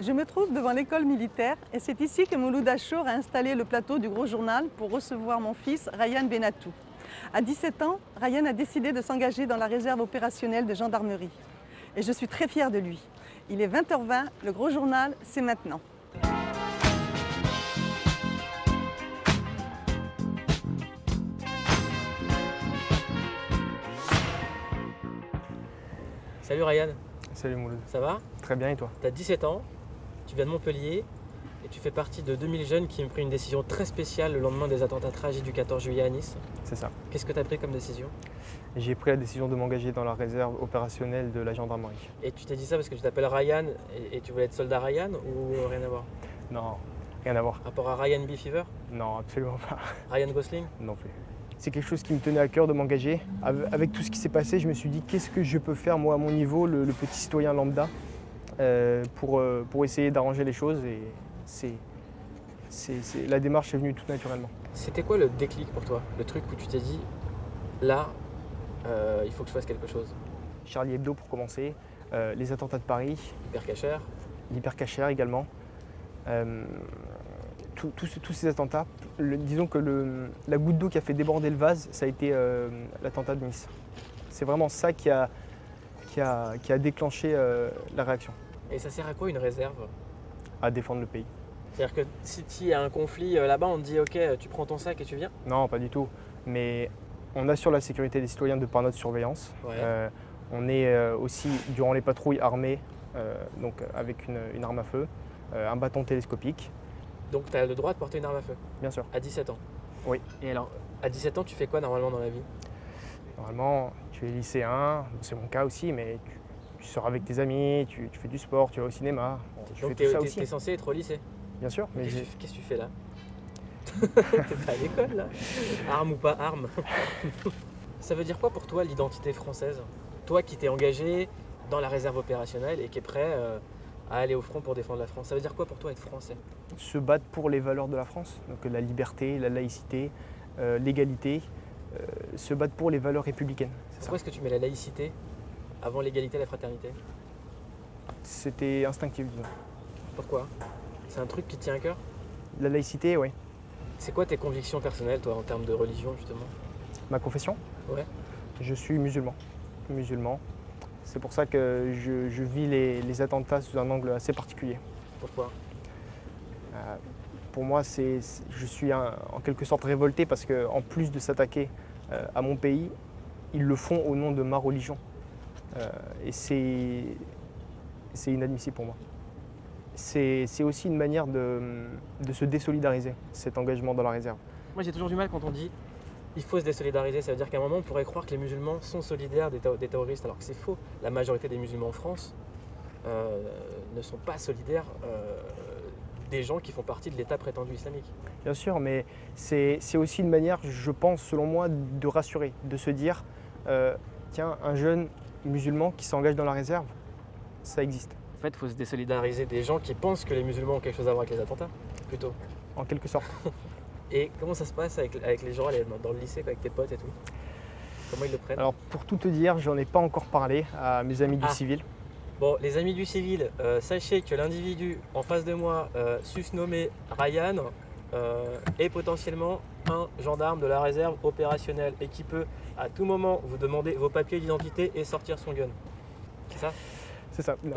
Je me trouve devant l'école militaire et c'est ici que Mouloud Achour a installé le plateau du Gros Journal pour recevoir mon fils Ryan Benatou. À 17 ans, Ryan a décidé de s'engager dans la réserve opérationnelle de gendarmerie. Et je suis très fière de lui. Il est 20h20, le Gros Journal, c'est maintenant. Salut Ryan, Salut Mouloud. ça va? Très bien et toi? Tu as 17 ans, tu viens de Montpellier et tu fais partie de 2000 jeunes qui ont pris une décision très spéciale le lendemain des attentats tragiques du 14 juillet à Nice. C'est ça. Qu'est-ce que tu as pris comme décision? J'ai pris la décision de m'engager dans la réserve opérationnelle de la gendarmerie. Et tu t'es dit ça parce que tu t'appelles Ryan et tu voulais être soldat Ryan ou rien à voir? Non, rien à voir. Rapport à Ryan B. Fever? Non, absolument pas. Ryan Gosling? Non plus. C'est quelque chose qui me tenait à cœur de m'engager. Avec tout ce qui s'est passé, je me suis dit qu'est-ce que je peux faire moi à mon niveau, le petit citoyen lambda, pour essayer d'arranger les choses. Et la démarche est venue tout naturellement. C'était quoi le déclic pour toi? Le truc où tu t'es dit, là, il faut que je fasse quelque chose? Charlie Hebdo pour commencer, les attentats de Paris, Hypercacher? l'hypercacher également. Tous ces attentats, disons que la goutte d'eau qui a fait déborder le vase, ça a été l'attentat de Nice. C'est vraiment ça qui a déclenché la réaction, Et ça sert à quoi une réserve? à défendre le pays. C'est-à-dire que si il y a un conflit là-bas, on te dit ok, tu prends ton sac et tu viens? Non, pas du tout. Mais on assure la sécurité des citoyens de par notre surveillance. Ouais. On est aussi, durant les patrouilles, armés, donc avec une arme à feu, un bâton télescopique, Donc tu as le droit de porter une arme à feu bien sûr. à 17 ans. Oui. Et alors, à 17 ans, tu fais quoi normalement dans la vie? Normalement, tu es lycéen, c'est mon cas aussi, mais tu sors avec tes amis, tu fais du sport, tu vas au cinéma. Bon, tu Donc fais tout ça aussi. t'es censé être au lycée. Bien sûr, mais Qu'est-ce que tu fais là? T'es pas à l'école là? Arme ou pas arme? Ça veut dire quoi pour toi l'identité française? Toi qui t'es engagé dans la réserve opérationnelle et qui est prêt à aller au front pour défendre la France. Ça veut dire quoi pour toi être français? se battre pour les valeurs de la France, donc la liberté, la laïcité, l'égalité, se battre pour les valeurs républicaines. C'est ça. Pourquoi est-ce que tu mets la laïcité avant l'égalité et la fraternité? C'était instinctif, disons. Pourquoi? C'est un truc qui te tient à cœur? La laïcité, oui. C'est quoi tes convictions personnelles toi en termes de religion justement? Ma confession, Ouais. je suis musulman. Musulman. C'est pour ça que je vis les attentats sous un angle assez particulier. Pourquoi? Pour moi, je suis en quelque sorte révolté parce qu'en plus de s'attaquer à mon pays, ils le font au nom de ma religion. Et c'est inadmissible pour moi. C'est aussi une manière de se désolidariser, cet engagement dans la réserve. Moi j'ai toujours du mal quand on dit il faut se désolidariser, ça veut dire qu'à un moment on pourrait croire que les musulmans sont solidaires des terroristes alors que c'est faux. La majorité des musulmans en France ne sont pas solidaires des gens qui font partie de l'État prétendu islamique. Bien sûr, mais c'est aussi une manière, je pense, selon moi, de rassurer, de se dire, tiens, un jeune musulman qui s'engage dans la réserve, ça existe, En fait, il faut se désolidariser des gens qui pensent que les musulmans ont quelque chose à voir avec les attentats, plutôt. en quelque sorte. Et comment ça se passe avec les gens dans le lycée, avec tes potes et tout? Comment ils le prennent? Alors, pour tout te dire, j'en ai pas encore parlé à mes amis du civil. Bon, les amis du civil, sachez que l'individu en face de moi, susnommé Ryan, est potentiellement un gendarme de la réserve opérationnelle et qui peut à tout moment vous demander vos papiers d'identité et sortir son gun. C'est ça? C'est ça. Non.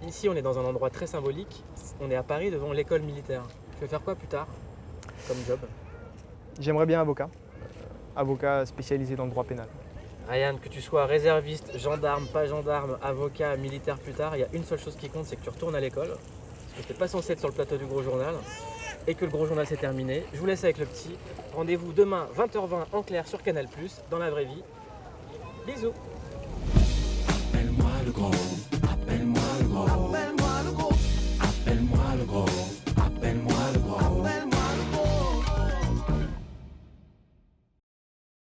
Ici, on est dans un endroit très symbolique. On est à Paris devant l'école militaire. Tu veux faire quoi plus tard comme job? J'aimerais bien avocat. Avocat spécialisé dans le droit pénal. Ryan, que tu sois réserviste, gendarme, pas gendarme, avocat, militaire plus tard, il y a une seule chose qui compte, c'est que tu retournes à l'école. Parce que tu n'es pas censé être sur le plateau du Gros Journal. Et que le Gros Journal s'est terminé. Je vous laisse avec le petit. Rendez-vous demain 20h20 en clair sur Canal+, dans la vraie vie. Bisous. Appelle-moi le gros.